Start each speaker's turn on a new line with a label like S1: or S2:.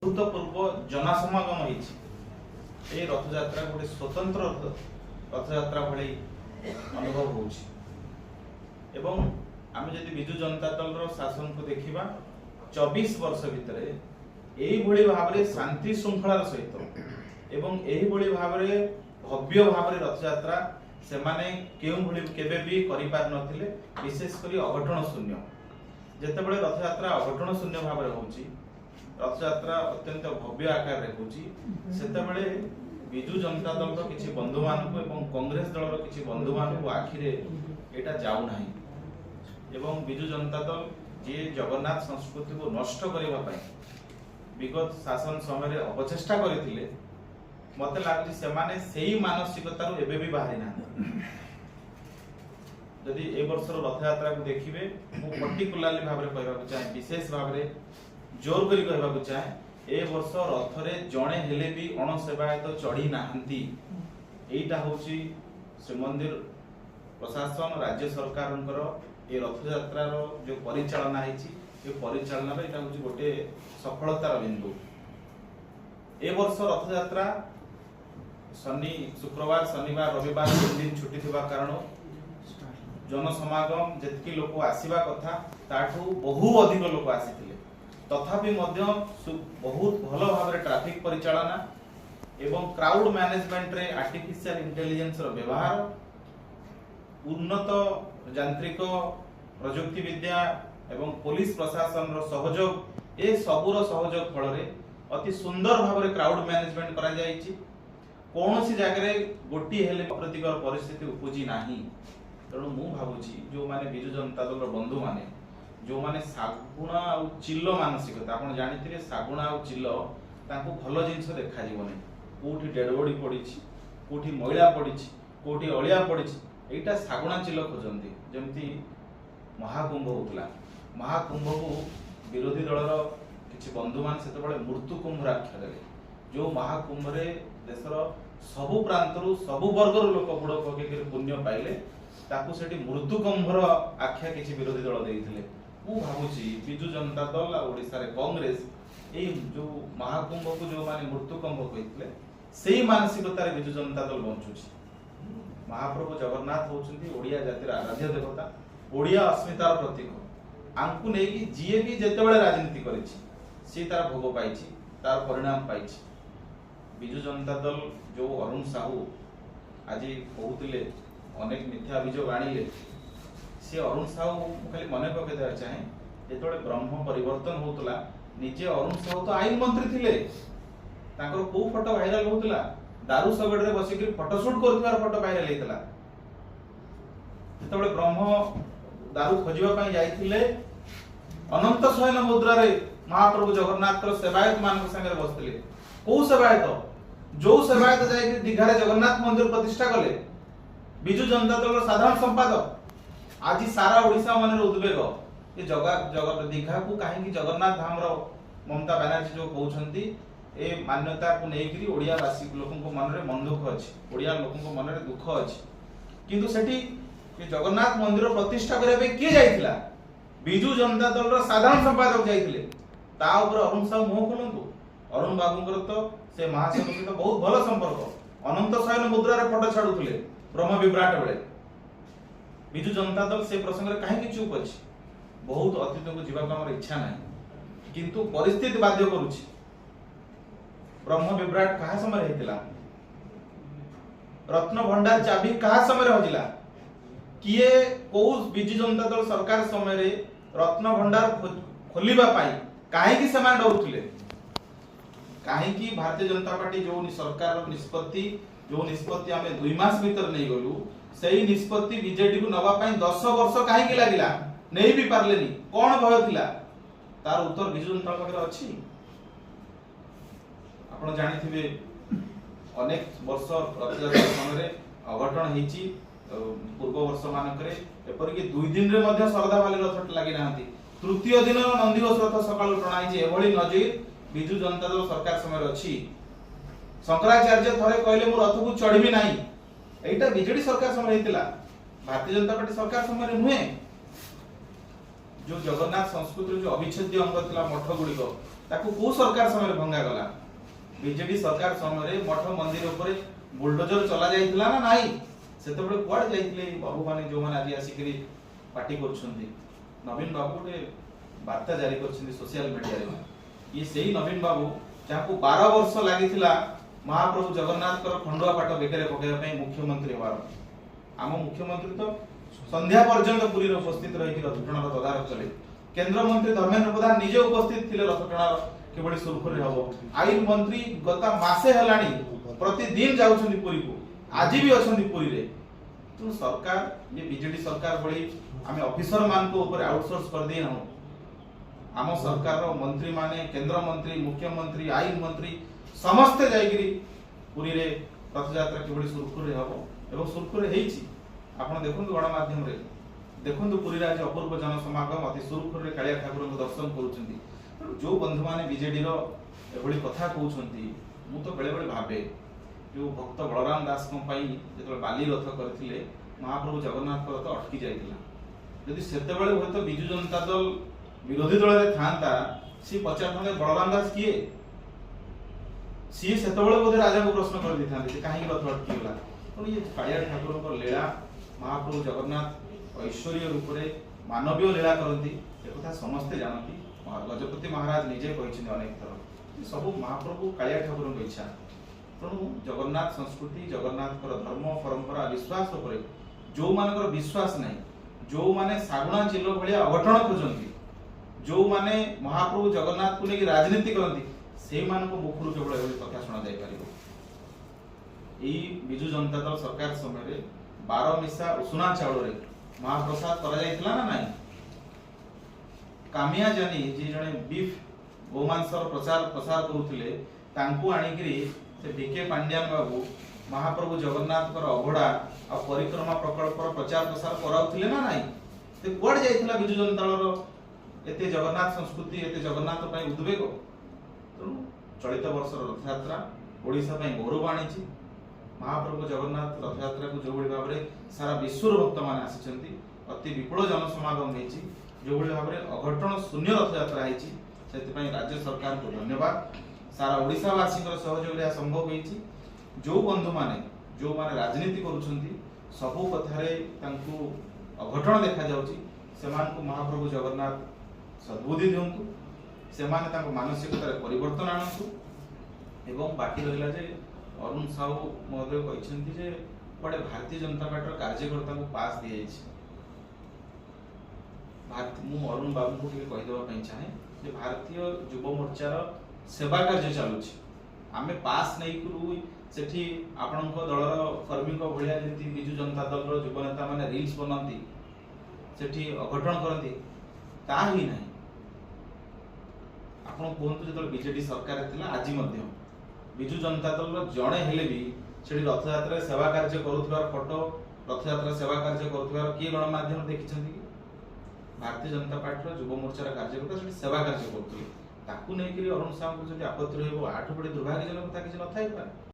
S1: अभूतपूर्व जनसमागम ये रथ यात्रा गोटे स्वतंत्र रथ यात्रा भाई अनुभव होछि एवं आम जदि विजु जनता दल शासन को देखा 24 वर्ष भितर यही भाव में शांति श्रृंखलार सहित एवं यही भाव में भव्य भाव में रथ यात्रा से माने केबे भी करि पार नथिले विशेषकर अघटन शून्य जेतेबेले रथ यात्रा अघटन शून्य भाव में होछि रथ यात्रा अत्यंत भव्य आकार रे होछि सेतेबेले विजु जनता दल रो किछि बंधु मानकु एवं कांग्रेस दल रो किछि बंधु मानकु आखिरे एटा जाउ नाही एवं विजु जनता दल जे जगन्नाथ संस्कृति को नष्ट करबा पई विगत शासन समय रे अपचेष्टा करथिले मते लागली सेमाने सेही मानसिकता रो एबे भी बाहरी ना यदि ए वर्ष रथ यात्रा को देखिबे मु पर्टिकुलरली भाव रे कहबा चाहे विशेष भाव रे जोर करी कहबा चाहे ए वर्ष रथ रे जणे हेले भी अण सेवायत चढ़ी नाहंती एटा होची श्रीमंदिर प्रशासन राज्य सरकारनकर ए रथ यात्रा रो जो परिचालना हेची ए परिचालना रे एटा होची गोटे सफलतार बिंदु ए वर्ष रथ यात्रा शुक्रवार शनिवार रविवार 3 दिन छुट्टी थिबा कारण जनसमागम जेतकी लोक आसीबा कथा ताठू बहु अधिक लोक आसीथिले तथापि मध्य बहुत भल भाव में ट्रैफिक परिचालना एवं क्राउड मैनेजमेंट रे आर्टिफिशियल इंटेलिजेंस रो व्यवहार उन्नत यांत्रिक प्रजुक्ति विद्या एवं पुलिस प्रशासन रो सहयोग ए सबुर सहयोग फल रे अति सुंदर भाव में क्राउड मैनेजमेंट करा जायछि कोनोसी जगह रे गोटी हेले अप्रतिकर परिस्थिति उपजी नाही तेणु मु भाबुछि जो माने विजु जनता दल बंधु माने जो माने सागुणा आ चिल्लो मानसिकता आपण जानिथिले सागुणा आ चिल्लो तांको भलो जिंस देखा जीवने कोठी डेड बॉडी पड़ीछि कोठी मैला पड़ीछि कोठी अलिया पड़ीछि एटा सागुणा चिल्लो खोजंती जेमति महाकुंभ होतला महाकुंभ को विरोधी दलर किछि बंधु मान सेते बळे मृत्यु कुंभ आख्या देले जो महाकुंभ रे देशर सबु प्रांतरु सबु वर्गर लोक बुड़ पके पुण्य पाइले ताकू सेठी मृत्यु कुंभर आख्या किछि विरोधी दल देइथिले मु भाबुछि विजु जनता दल आ ओडिसा रे कांग्रेस ए जो महाकुंभ को जो माने मृत्यु कुंभ कहितले सेही मानसिकता रे विजु जनता दल बंचुछि महाप्रभु जगन्नाथ होचंती ओडिया जातिर आराध्य देवता ओडिया अस्मितार प्रतीक आंकु नेकी जीए भी जेतेबेले राजनीति करिछि से तार भोग पाइछि तार परिणाम पाइछि विजु जनता दल जो अरुण साहू आज कहते अनेक मिथ्या अभियोग आनिले से अरुण साहू खाली मन पकई देवा चाहे जो ब्रह्म परिवर्तन होतला निजे अरुण साहू तो आईन मंत्री थिले तांकर को फोटो वायरल होतला दारू सगड़ रे बसी के फोटोशूट करथार फोटो वायरल हेतला जेतबेले ब्रह्म दारू खोजिबा पई जाईथिले अनंत शयन मुद्रा रे महाप्रभु जगन्नाथ रो सेवायत मान संगे बसथिले को सेवायत जो सेवायत जाय दीघा रे जगन्नाथ मंदिर प्रतिष्ठा कले विजु जनता दल साधारण संपादक आज सारा ओडिसा मन उद्वेग ये जगत दीघा को कहीं जगन्नाथ धाम रो ममता बनर्जी जो कहउछंती ए मान्यता को नेकरी ओडिया वासी लोकन को मन रे मन दुख अछि ओडिया लोकन को मन रे दुख अछि किंतु सेठी ये जगन्नाथ मंदिर प्रतिष्ठा करे बे के जाइथिला विजु जनता दल रो साधारण संपादक जाइथिले ता ऊपर अरुण साहू मुह खोलंतु अरुण बाबूंकर तो से महासंघ सहित बहुत भल संपर्क अनंत शयन मुद्रा रे फोटो छाडुथिले ब्रह्म विभ्राट बेले विजु जनता दल से प्रसंग रे काहे चुप अछि बहुत अतीत को जीवा हमर इच्छा नाही किंतु परिस्थिति बाध्य करूछि ब्रह्म विभ्राट कहा समय हेतिला रत्न भंडार चाबी कहा समय हजिला किए को विजु जनता दल सरकार समय रे रत्न भंडार खोलिबा पाई काहे की समान डरुथिले काहे की भारतीय जनता पार्टी जो सरकार निष्पत्ति जो निष्पत्ति आमे 2 मास भीतर नै गलु सेही निष्पत्ति बीजेडी को नवा पई 10 वर्ष काहे की लागिला नै भी पारलेनी कोन भय थिला तार उत्तर विजु जनता पार्टी अछि आपण जानिथिबे अनेक वर्ष रथयात्रा समय रे अघटन हेची पूर्व वर्ष मानकरे एपर कि 2 दिन रे मध्ये सरदा वाली रथ लागि नाहंती तृतीय दिन नंदीघोष रथ सकाळ टणाई जे एभली नजीर विजु जनता दल सरकार समय अछि शंकराचार्य थरे कहले मु रथ को चढ़ीबी नाही एटा बीजेडी सरकार समय हेतिला भारतीय जनता पार्टी सरकार समय नुहे जो जगन्नाथ संस्कृति जो अविच्छेद्य अंग थिला मठ गुडी को ताकू को सरकार समय भंगा गला बीजेडी सरकार समय मठ मंदिर ऊपर बुलडोजर चला जाइतिला ना नाही सेते बळे कुआड जाइतिले बाबू माने जो माने आज आसिकरी पार्टी करछन्ती नवीन बाबू गोटे वार्ता जारी करछन्ती सोशल मीडिया रे ये सही नवीन बाबू जाको 12 वर्ष लागितिला महाप्रभु जगन्नाथ कर खंडुआ पाट बेकरे पकेया पई मुख्यमंत्री हवार आम मुख्यमंत्री तो संध्या पर्यंत पुरी उपस्थित रही रथटणार तदारख चले केंद्र मंत्री धर्मेंद्र प्रधान निजे उपस्थित थिले रथटणार केबडी सुरखुरी हबो आईन मंत्री गता मासे हलाणी प्रतिदिन जाउछन्ती पुरी को आज भी अछन्ती पुरी रे तो सरकार ये बीजेडी सरकार बड़ी आमे ऑफिसर मान को ऊपर आउटसोर्स कर दे न आम सरकार रो मंत्री माने केंद्र मंत्री मुख्यमंत्री आईन मंत्री समस्त जाइगिरी पुरी रे रथ यात्रा केबडी सुरखुरी हबो एवं सुरखुरी हेइछि आपण देखंतु गण माध्यम रे देखंतु पुरी राज्य अपूर्व जन समागम अति सुरखुरी कालिया ठाकुर को दर्शन करूछन्ती जो बंधु माने बीजेडी रो एभली कथा कहउछन्ती मु तो बेले बेले भाबे जो भक्त बलराम दास को पई जेतले बाली रथ करथिले महाप्रभु जगन्नाथ को रथ अटकी जाइतिला यदि सेते बेले होय तो बिजु जनता दल विरोधी दल रे थांता सी पचारथाने बलराम दास किए सी सेते बेले बोधे राजा को प्रश्न कर दिथांते जे काहे रथ अटकी गला तो ये कालिया ठाकुर को लीला महाप्रभु जगन्नाथ ऐश्वर्य रूप रे मानवीय लीला करंती एकथा समस्त जानती गजपति महाराज निजे कहिछिन अनेक थर सब महाप्रभु कालिया ठाकुर को इच्छा तेणु जगन्नाथ संस्कृति जगन्नाथ धर्म परंपरा विश्वास उपरे जो मानकर विश्वास नहीं जो माने सागुणा चिलो भलिया अघटन खोजंती जो माने महाप्रभु जगन्नाथ को लेके राजनीति करंती से मान को मुखरु केवल एभली कथा सुना जाय परिबो ई बिजु जनता दल सरकार समय रे 12 मिसा उषुना चाउल रे महाप्रसाद करा जायतिला ना नाही कामिया जानी जे जने बीफ गोमांसर प्रचार प्रसार करूथिले तांकू आनिकरी से बीके पांड्यान बाबू महाप्रभु जगन्नाथ कर अभड़ा आ परिक्रमा प्रकल्प प्रचार प्रसार कराउथिले ना नाही ते कोड जायतिला बिजु जनता दल एते जगन्नाथ संस्कृति एते जगन्नाथ पई उद्वेग तो चलित वर्ष रथ यात्रा ओडिसा पई गौरव आनिछि महाप्रभु जगन्नाथ रथ यात्रा को जो बड़ी भाबरे सारा विश्व भक्त माने आसिछन्ती अति विपुल जन समागम हेछि जो बड़ी भाबरे अघटन शून्य रथ यात्रा हेछि सेति पई राज्य सरकार को धन्यवाद सारा ओडिसा वासी सहयोग रे संभव होईछि जो बंधु माने जो माने राजनीति करूछन्ती सबु कथारे तांकू अघटन देखा जाउछि सेमान को महाप्रभु जगन्नाथ सद्बुद्धि दियंतु सेमाने तांको मानसिकता रे परिवर्तन आनंतु एवं बाकी रहिला जे अरुण साहू महोदय कहिछन्ती जे पडे भारतीय जनता पार्टी कार्यकर्ता को पास दिए मु अरुण बाबू को कहि देबा पई चाहे जे भारतीय युव मोर्चा रो सेवा कार्य चालुछि आमे पास नै करू सेठी आपनक दलर कर्मी को भलिया जेति बिजु जनता दल रो युव नेता माने रील्स बनांती सेठी अघटन करंती ता ही नै आपन कोहंतु जतल बीजेडी सरकार थिला आज मध्य बिजु जनता दल रो जणे हेले भी सेठी रथ यात्रा सेवा कार्य करूथिबार फोटो रथ यात्रा सेवा कार्य करूथिबार की गण माध्यम देखिछन्ती भारतीय जनता पार्टी युव मोर्चा कार्यकर्ता से सेवा कार्य करते ताकू नहीं अरुण साहू को आपत्ति रही आठ बड़े दुर्भाग्यजनक किसी न था।